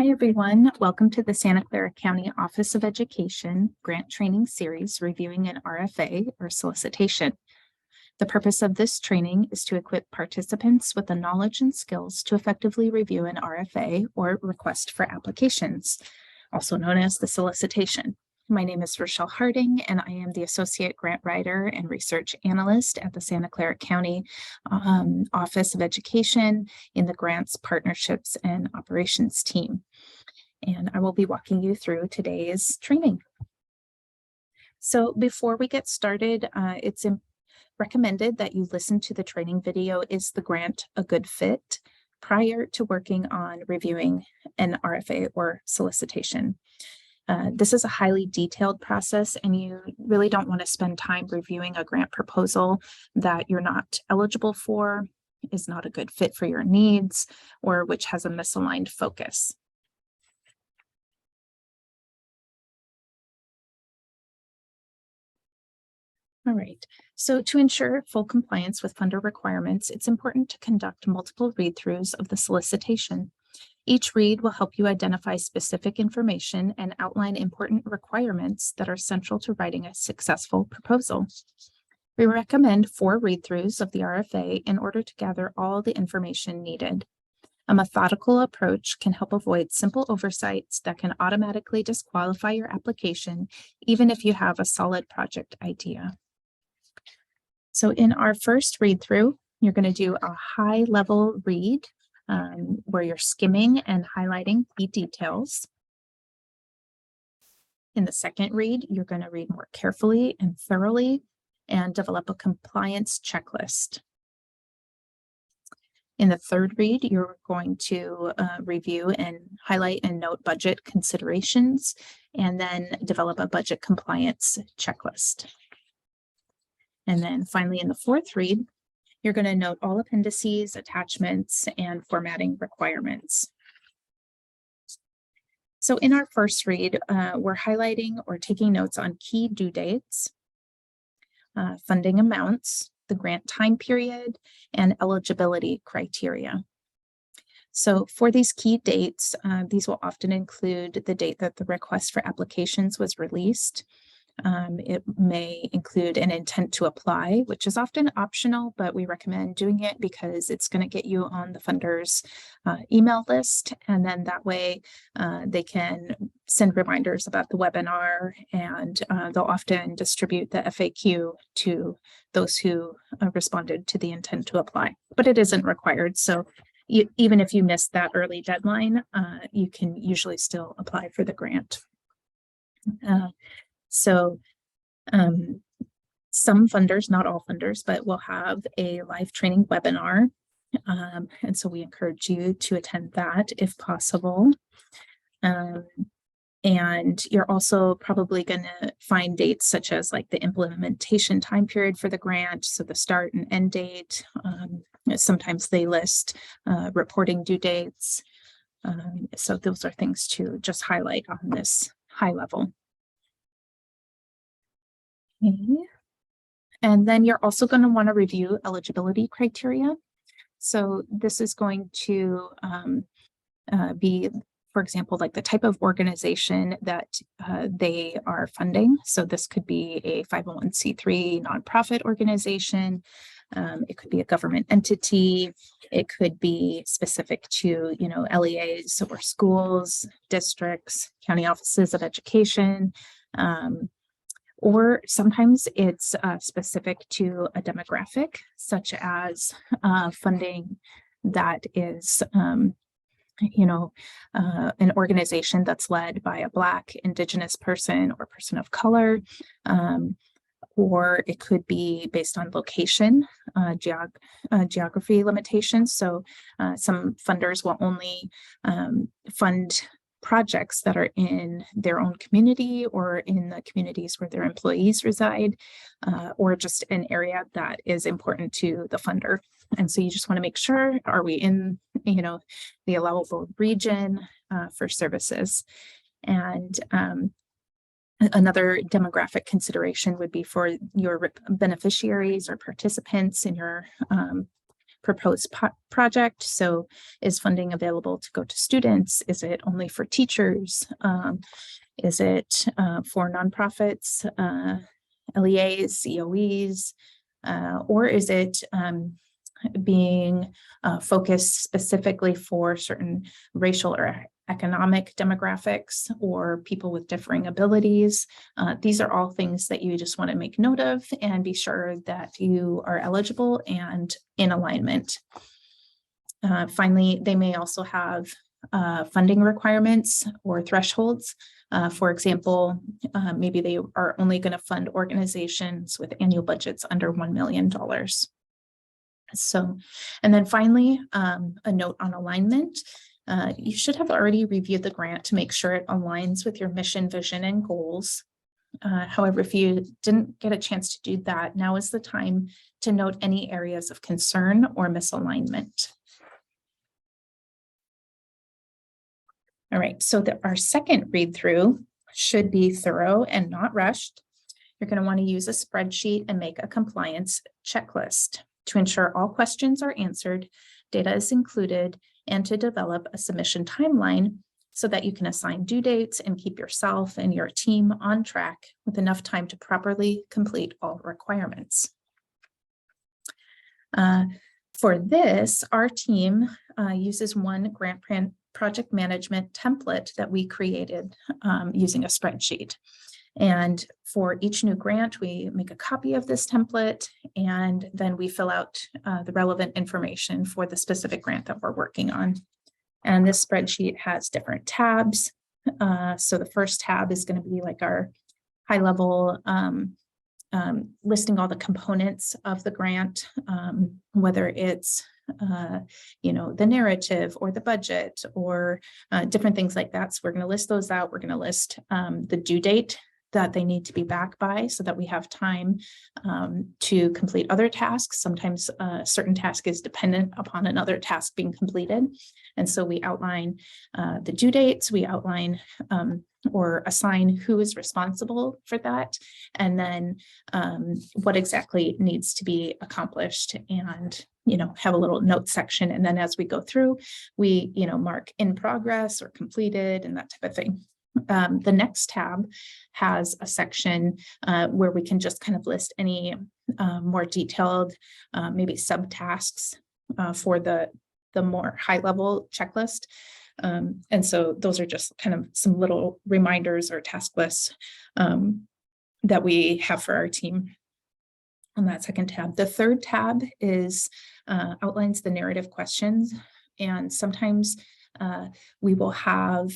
Hi, everyone. Welcome to the Santa Clara County Office of Education Grant Training Series reviewing an RFA or solicitation. The purpose of this training is to equip participants with the knowledge and skills to effectively review an RFA or request for applications, also known as the solicitation. My name is Rochelle Harding, and I am the Associate Grant Writer and Research Analyst at the Santa Clara County Office of Education in the Grants, Partnerships, and Operations team. And I will be walking you through today's training. So before we get started, it's recommended that you listen to the training video, Is the Grant a Good Fit?, prior to working on reviewing an RFA or solicitation. This is a highly detailed process, and you really don't want to spend time reviewing a grant proposal that you're not eligible for, is not a good fit for your needs, or which has a misaligned focus. All right, so to ensure full compliance with funder requirements, it's important to conduct multiple read-throughs of the solicitation. Each read will help you identify specific information and outline important requirements that are central to writing a successful proposal. We recommend 4 read-throughs of the RFA in order to gather all the information needed. A methodical approach can help avoid simple oversights that can automatically disqualify your application, even if you have a solid project idea. So in our first read through, you're going to do a high level read where you're skimming and highlighting key details. In the second read, you're going to read more carefully and thoroughly and develop a compliance checklist. In the third read, you're going to review and highlight and note budget considerations, and then develop a budget compliance checklist. And then finally, in the fourth read, you're going to note all appendices, attachments, and formatting requirements. So in our first read, we're highlighting or taking notes on key due dates, funding amounts, the grant time period, and eligibility criteria. So for these key dates, these will often include the date that the request for applications was released. It may include an intent to apply, which is often optional, but we recommend doing it because it's going to get you on the funder's email list. And then that way they can send reminders about the webinar, and they'll often distribute the FAQ to those who responded to the intent to apply, but it isn't required. So even if you missed that early deadline, you can usually still apply for the grant. So some funders, not all funders, but will have a live training webinar. And so we encourage you to attend that if possible. And you're also probably going to find dates such as like the implementation time period for the grant, so the start and end date. Sometimes they list reporting due dates. So those are things to just highlight on this high level. Okay. And then you're also going to want to review eligibility criteria. So this is going to be, for example, like the type of organization that they are funding. So this could be a 501c3 nonprofit organization. It could be a government entity. It could be specific to, LEAs or schools, districts, county offices of education. Or sometimes it's specific to a demographic, such as funding that is, an organization that's led by a Black, Indigenous person or person of color, or it could be based on location, geography limitations. So some funders will only fund projects that are in their own community or in the communities where their employees reside, or just an area that is important to the funder. And so you just want to make sure, are we in, the allowable region for services? And another demographic consideration would be for your beneficiaries or participants in your proposed project. So is funding available to go to students? Is it only for teachers? Is it for nonprofits, LEAs, COEs, or is it being focused specifically for certain racial or economic demographics or people with differing abilities? These are all things that you just want to make note of and be sure that you are eligible and in alignment. Finally, they may also have funding requirements or thresholds. For example, maybe they are only going to fund organizations with annual budgets under $1 million. So, and then finally, a note on alignment. You should have already reviewed the grant to make sure it aligns with your mission, vision, and goals. However, if you didn't get a chance to do that, now is the time to note any areas of concern or misalignment. All right, so our second read through should be thorough and not rushed. You're going to want to use a spreadsheet and make a compliance checklist to ensure all questions are answered, data is included, and to develop a submission timeline so that you can assign due dates and keep yourself and your team on track with enough time to properly complete all requirements. For this, our team uses one grant project management template that we created using a spreadsheet. And for each new grant, we make a copy of this template, and then we fill out the relevant information for the specific grant that we're working on. And this spreadsheet has different tabs. So the first tab is going to be like our high level listing all the components of the grant, whether it's the narrative or the budget or different things like that. So we're going to list those out. We're going to list the due date that they need to be back by so that we have time to complete other tasks. Sometimes a certain task is dependent upon another task being completed. And so we outline the due dates, we outline or assign who is responsible for that, and then what exactly needs to be accomplished, and have a little note section. And then as we go through, we mark in progress or completed and that type of thing. The next tab has a section where we can just kind of list any more detailed maybe subtasks for the more high level checklist. And so those are just kind of some little reminders or task lists that we have for our team on that second tab. The third tab is outlines the narrative questions. And sometimes we will have,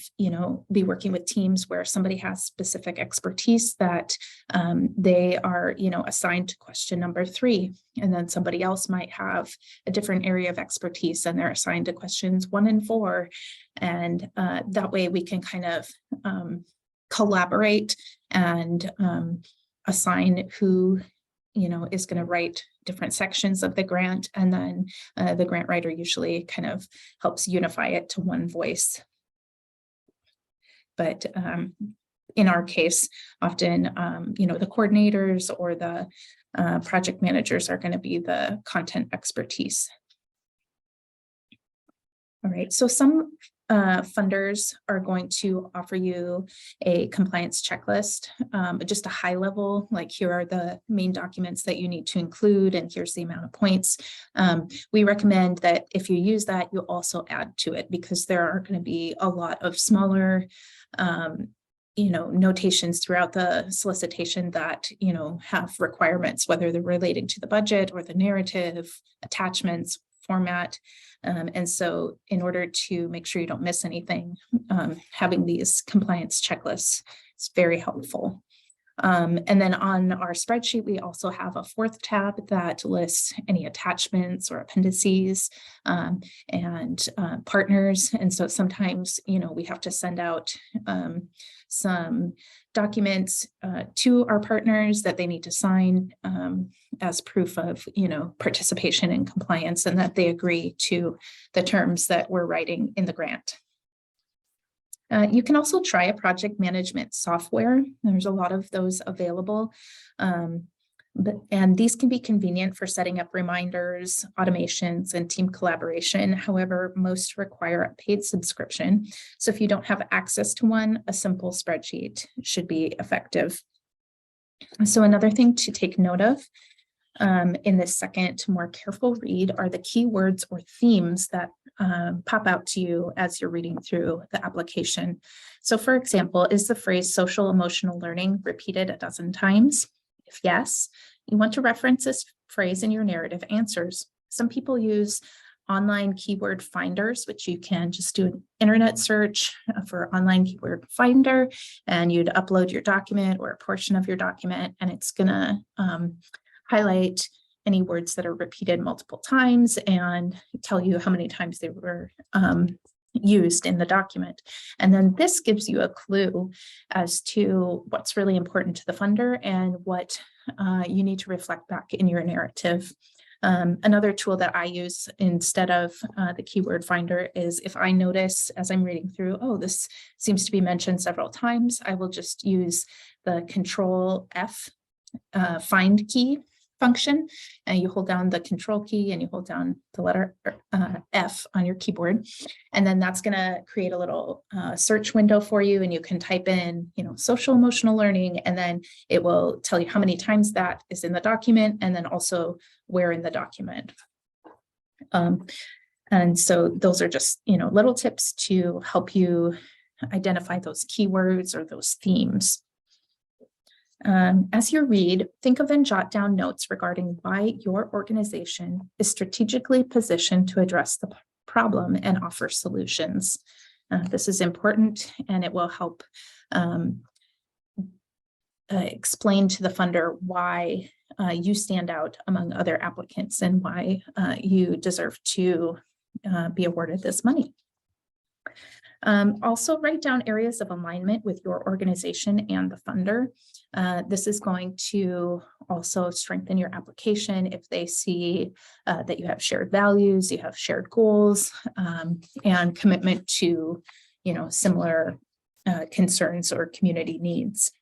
be working with teams where somebody has specific expertise that they are, assigned to question number 3. And then somebody else might have a different area of expertise and they're assigned to questions 1 and 4. And that way we can kind of collaborate and assign who, is going to write different sections of the grant, and then the grant writer usually kind of helps unify it to one voice. But in our case, often, the coordinators or the project managers are going to be the content expertise. All right, so some funders are going to offer you a compliance checklist, just a high level, like here are the main documents that you need to include, and here's the amount of points. We recommend that if you use that, you also add to it, because there are going to be a lot of smaller notations throughout the solicitation that, have requirements, whether they're relating to the budget or the narrative, attachments, format. And so in order to make sure you don't miss anything, having these compliance checklists is very helpful. And then on our spreadsheet, we also have a 4th tab that lists any attachments or appendices and partners. And so sometimes, we have to send out some documents to our partners that they need to sign as proof of, participation in compliance, and that they agree to the terms that we're writing in the grant. You can also try a project management software. There's a lot of those available. And these can be convenient for setting up reminders, automations, and team collaboration. However, most require a paid subscription. So if you don't have access to one, a simple spreadsheet should be effective. So another thing to take note of in this second, more careful read are the keywords or themes that pop out to you as you're reading through the application. So for example, is the phrase social emotional learning repeated a dozen times? If yes, you want to reference this phrase in your narrative answers. Some people use online keyword finders, which you can just do an internet search for online keyword finder, and you'd upload your document or a portion of your document, and it's going to highlight any words that are repeated multiple times and tell you how many times they were used in the document. And then this gives you a clue as to what's really important to the funder and what you need to reflect back in your narrative. Another tool that I use instead of the keyword finder is if I notice as I'm reading through, oh, this seems to be mentioned several times, I will just use the Control F find key function, and you hold down the control key and you hold down the letter F on your keyboard, and then that's going to create a little search window for you, and you can type in, social emotional learning, and then it will tell you how many times that is in the document, and then also where in the document. And so those are just, little tips to help you identify those keywords or those themes. As you read, think of and jot down notes regarding why your organization is strategically positioned to address the problem and offer solutions. This is important, and it will help explain to the funder why you stand out among other applicants and why you deserve to be awarded this money. Also write down areas of alignment with your organization and the funder. This is going to also strengthen your application if they see that you have shared values, you have shared goals, and commitment to, similar concerns or community needs.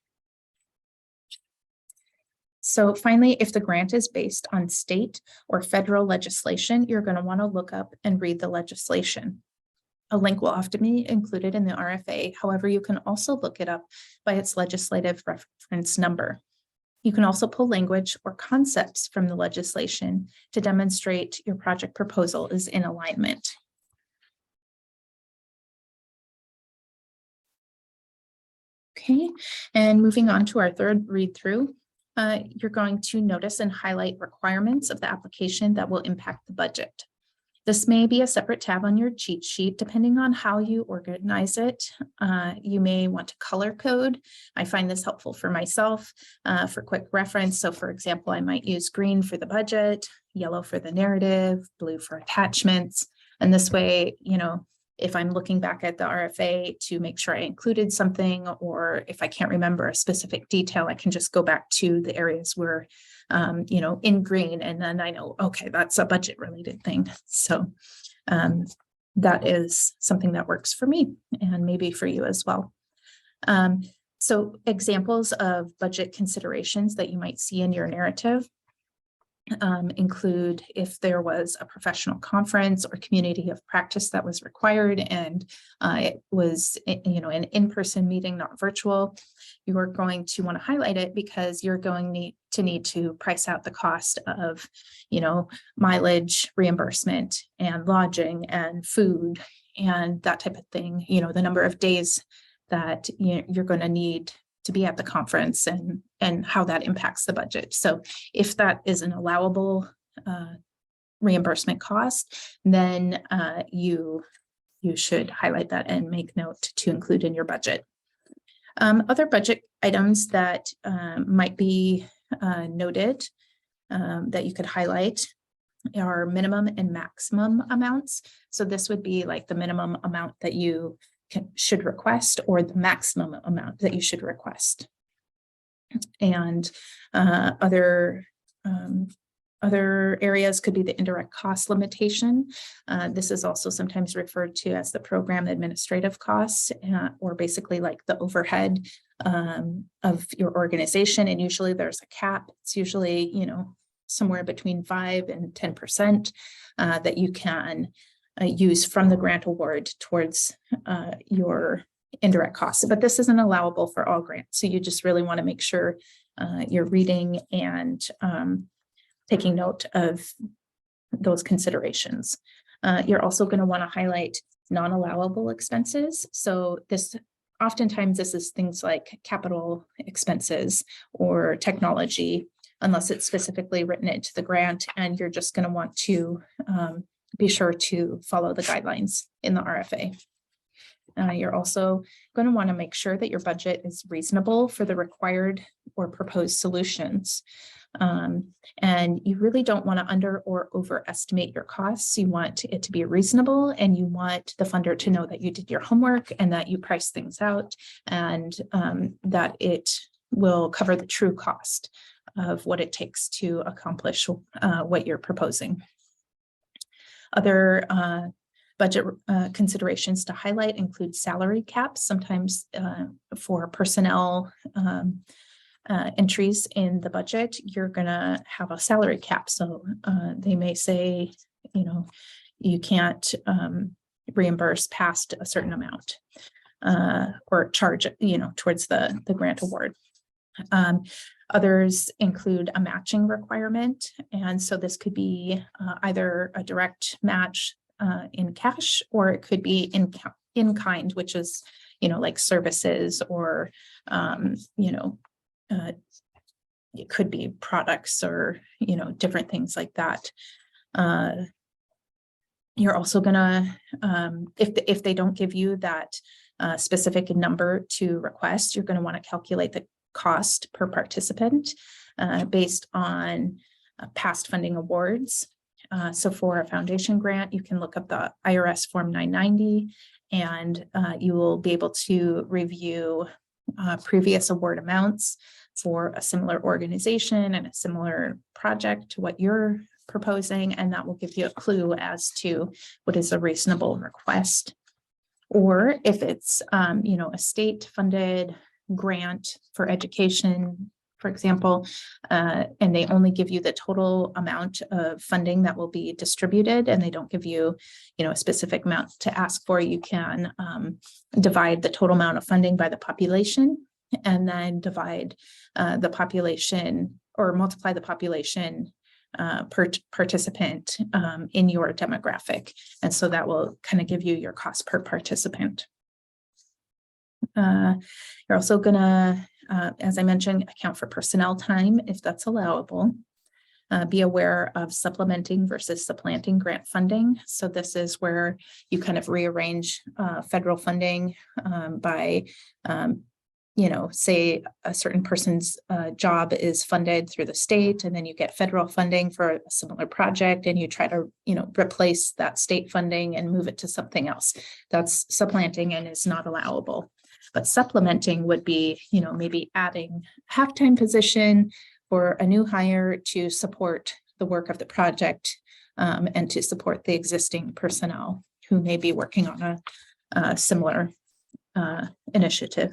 So finally, if the grant is based on state or federal legislation, you're going to want to look up and read the legislation. A link will often be included in the RFA. However, you can also look it up by its legislative reference number. You can also pull language or concepts from the legislation to demonstrate your project proposal is in alignment. Okay, and moving on to our third read through, you're going to notice and highlight requirements of the application that will impact the budget. This may be a separate tab on your cheat sheet, depending on how you organize it. You may want to color code. I find this helpful for myself for quick reference. So for example, I might use green for the budget, yellow for the narrative, blue for attachments. And this way, if I'm looking back at the RFA to make sure I included something, or if I can't remember a specific detail, I can just go back to the areas where in green, and then I know, okay, that's a budget related thing. So that is something that works for me and maybe for you as well. So examples of budget considerations that you might see in your narrative include if there was a professional conference or community of practice that was required and it was an in-person meeting, not virtual, you are going to want to highlight it because you're going to need to price out the cost of mileage reimbursement and lodging and food and that type of thing, the number of days that you're going to need to be at the conference and how that impacts the budget. So if that is an allowable reimbursement cost, then you should highlight that and make note to include in your budget. Other budget items that might be noted that you could highlight are minimum and maximum amounts. So this would be like the minimum amount that you should request or the maximum amount that you should request. And other areas could be the indirect cost limitation. This is also sometimes referred to as the program administrative costs, or basically like the overhead of your organization. And usually there's a cap. It's usually, somewhere between 5 and 10% that you can use from the grant award towards your indirect costs. But this isn't allowable for all grants. So you just really want to make sure you're reading and taking note of those considerations. You're also going to want to highlight non-allowable expenses. So oftentimes this is things like capital expenses or technology, unless it's specifically written into the grant, and you're just going to want to be sure to follow the guidelines in the RFA. You're also going to want to make sure that your budget is reasonable for the required or proposed solutions. And you really don't want to under or overestimate your costs. You want it to be reasonable, and you want the funder to know that you did your homework and that you priced things out, and that it will cover the true cost of what it takes to accomplish what you're proposing. Other budget considerations to highlight include salary caps. Sometimes for personnel entries in the budget, you're going to have a salary cap. So they may say, you can't reimburse past a certain amount or charge, towards the grant award. Others include a matching requirement. And so this could be either a direct match in cash, or it could be in kind, which is, like services or, it could be products or, different things like that. You're also gonna, if they don't give you that specific number to request, you're gonna want to calculate the cost per participant based on past funding awards. So for a foundation grant, you can look up the IRS Form 990, and you will be able to review previous award amounts for a similar organization and a similar project to what you're proposing, and that will give you a clue as to what is a reasonable request. Or if it's, a state-funded grant for education, for example, and they only give you the total amount of funding that will be distributed, and they don't give you, a specific amount to ask for, you can divide the total amount of funding by the population, and then divide the population or multiply the population per participant in your demographic. And so that will kind of give you your cost per participant. You're also gonna, as I mentioned, account for personnel time if that's allowable. Be aware of supplementing versus supplanting grant funding. So this is where you kind of rearrange federal funding by say a certain person's job is funded through the state, and then you get federal funding for a similar project, and you try to, replace that state funding and move it to something else. That's supplanting and is not allowable. But supplementing would be, maybe adding a half-time position for a new hire to support the work of the project and to support the existing personnel who may be working on a similar initiative.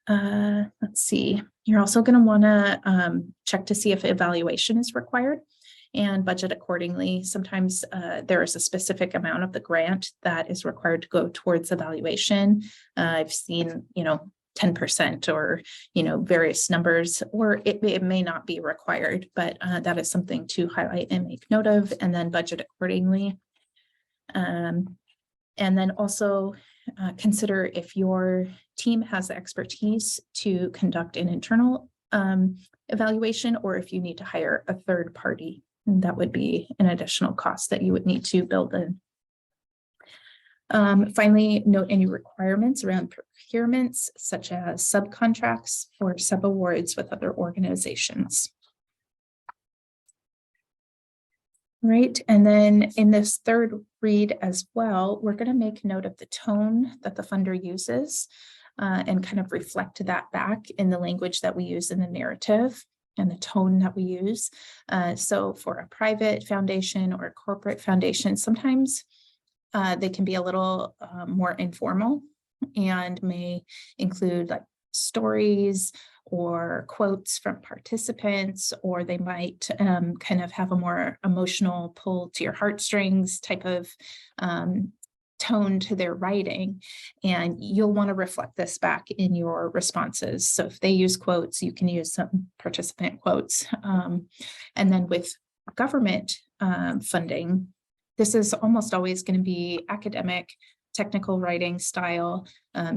Let's see. You're also going to want to check to see if evaluation is required and budget accordingly. Sometimes there is a specific amount of the grant that is required to go towards evaluation. I've seen, 10% or, various numbers, or it may not be required, but that is something to highlight and make note of, and then budget accordingly. And then also consider if your team has the expertise to conduct an internal evaluation, or if you need to hire a third party, and that would be an additional cost that you would need to build in. Finally, note any requirements around procurements, such as subcontracts or subawards with other organizations. Right, and then in this third read as well, we're going to make note of the tone that the funder uses and kind of reflect that back in the language that we use in the narrative and the tone that we use. So for a private foundation or a corporate foundation, sometimes they can be a little more informal. and may include like stories or quotes from participants, or they might kind of have a more emotional pull to your heartstrings type of tone to their writing, and you'll want to reflect this back in your responses. So if they use quotes, you can use some participant quotes. And then with government funding, this is almost always going to be academic, technical writing style.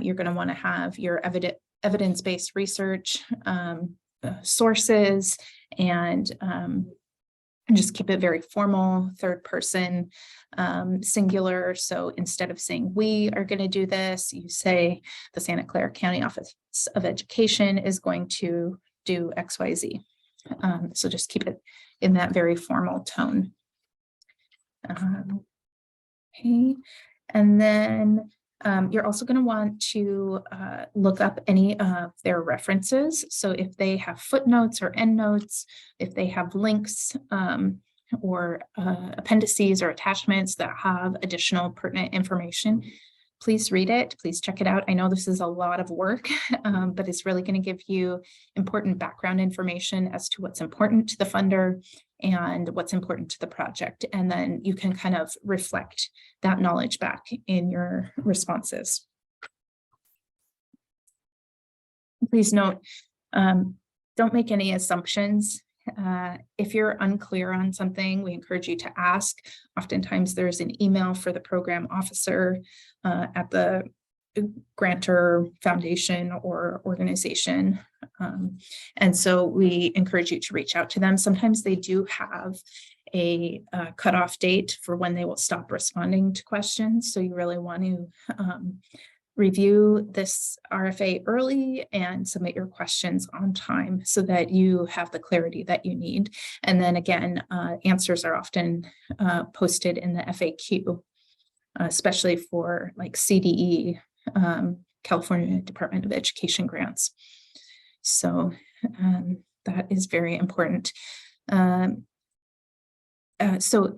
You're going to want to have your evidence-based research, sources, and just keep it very formal, third person, singular. So instead of saying we are going to do this, you say the Santa Clara County Office of Education is going to do XYZ. So just keep it in that very formal tone. Okay, and then you're also going to want to look up any of their references. So if they have footnotes or endnotes, if they have links or appendices or attachments that have additional pertinent information, please read it. Please check it out. I know this is a lot of work, but it's really going to give you important background information as to what's important to the funder and what's important to the project. And then you can kind of reflect that knowledge back in your responses. Please note, don't make any assumptions. If you're unclear on something, we encourage you to ask. Oftentimes there's an email for the program officer at the grantor, foundation, or organization. And so we encourage you to reach out to them. Sometimes they do have a cutoff date for when they will stop responding to questions. So you really want to review this RFA early and submit your questions on time so that you have the clarity that you need. And then again, answers are often posted in the FAQ, especially for like CDE, California Department of Education grants. So that is very important. So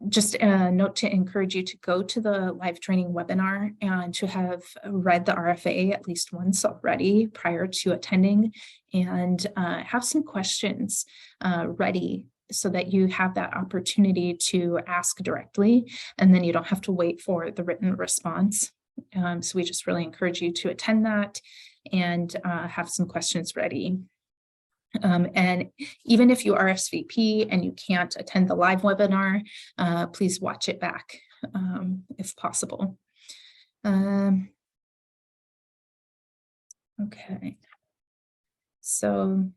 just a note to encourage you to go to the live training webinar and to have read the RFA at least once already prior to attending, and have some questions ready so that you have that opportunity to ask directly, and then you don't have to wait for the written response. So we just really encourage you to attend that and have some questions ready. And even if you RSVP and you can't attend the live webinar, please watch it back if possible. Okay. So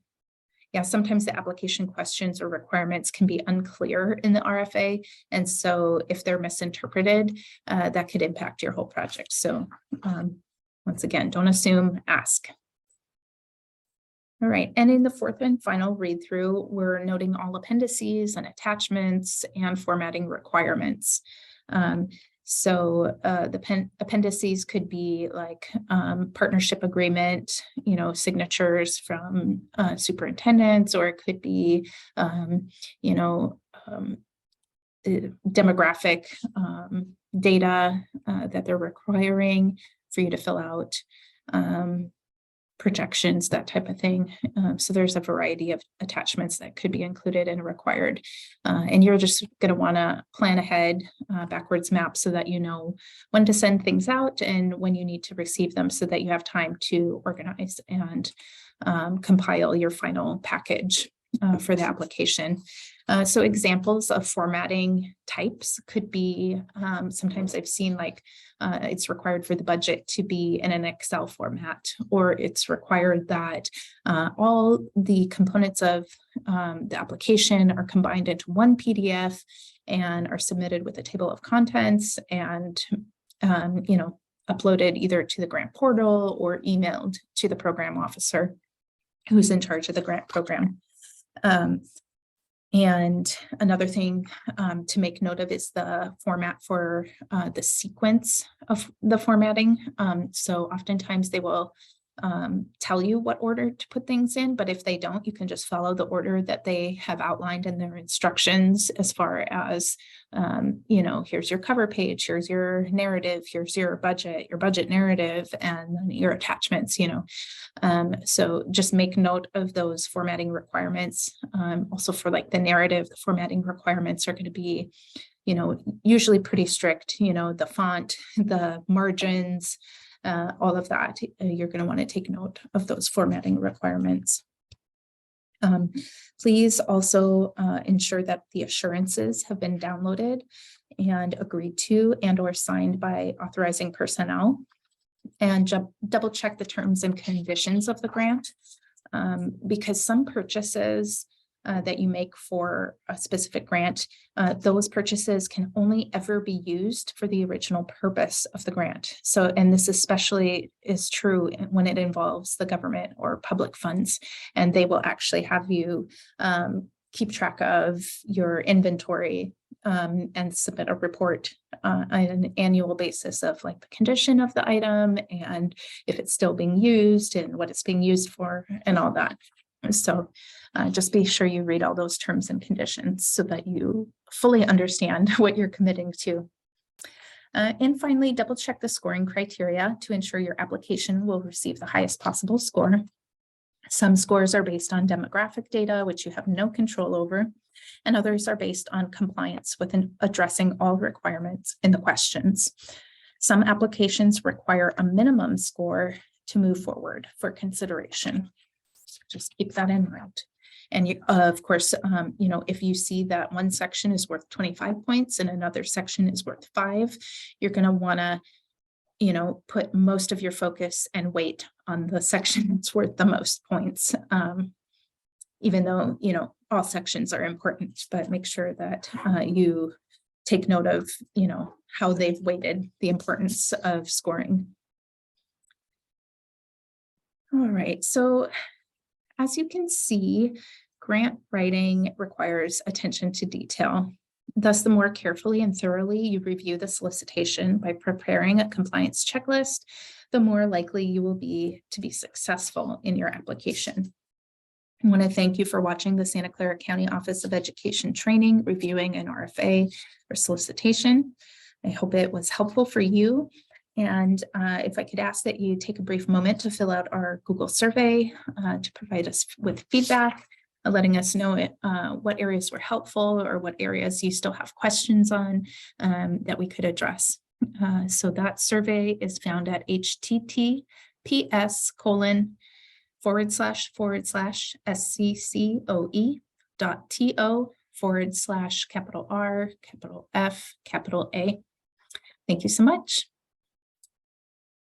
yeah, sometimes the application questions or requirements can be unclear in the RFA. And so if they're misinterpreted, that could impact your whole project. So once again, don't assume, ask. All right, and in the fourth and final read through, we're noting all appendices and attachments and formatting requirements. So the appendices could be like partnership agreement, signatures from superintendents, or it could be, demographic data that they're requiring for you to fill out. Projections, that type of thing. So there's a variety of attachments that could be included and required. And you're just going to want to plan ahead, backwards map, so that you know when to send things out and when you need to receive them, so that you have time to organize and compile your final package for the application. So examples of formatting types could be, sometimes I've seen like it's required for the budget to be in an Excel format, or it's required that all the components of the application are combined into one PDF and are submitted with a table of contents and, uploaded either to the grant portal or emailed to the program officer who's in charge of the grant program. And another thing to make note of is the format for the sequence of the formatting. So oftentimes they will tell you what order to put things in, but if they don't, you can just follow the order that they have outlined in their instructions as far as, here's your cover page, here's your narrative, here's your budget narrative, and then your attachments, so just make note of those formatting requirements. Also for like the narrative, the formatting requirements are going to be, usually pretty strict, the font, the margins, all of that. You're going to want to take note of those formatting requirements. Please also ensure that the assurances have been downloaded and agreed to and or signed by authorizing personnel, and double check the terms and conditions of the grant, because some purchases that you make for a specific grant, those purchases can only ever be used for the original purpose of the grant. So, and this especially is true when it involves the government or public funds, and they will actually have you keep track of your inventory and submit a report on an annual basis of like the condition of the item and if it's still being used and what it's being used for and all that. So just be sure you read all those terms and conditions so that you fully understand what you're committing to. And finally, double check the scoring criteria to ensure your application will receive the highest possible score. Some scores are based on demographic data, which you have no control over, and others are based on compliance with addressing all requirements in the questions. Some applications require a minimum score to move forward for consideration. Just keep that in mind. And you, of course, if you see that one section is worth 25 points and another section is worth 5, you're going to want to, put most of your focus and weight on the section that's worth the most points. Even though, all sections are important, but make sure that you take note of, how they've weighted the importance of scoring. All right, so as you can see, grant writing requires attention to detail. Thus, the more carefully and thoroughly you review the solicitation by preparing a compliance checklist, the more likely you will be to be successful in your application. I want to thank you for watching the Santa Clara County Office of Education training, reviewing an RFA or solicitation. I hope it was helpful for you. And if I could ask that you take a brief moment to fill out our Google survey to provide us with feedback, letting us know what areas were helpful or what areas you still have questions on that we could address. So that survey is found at https://sccoe.to/R, capital A. Thank you so much.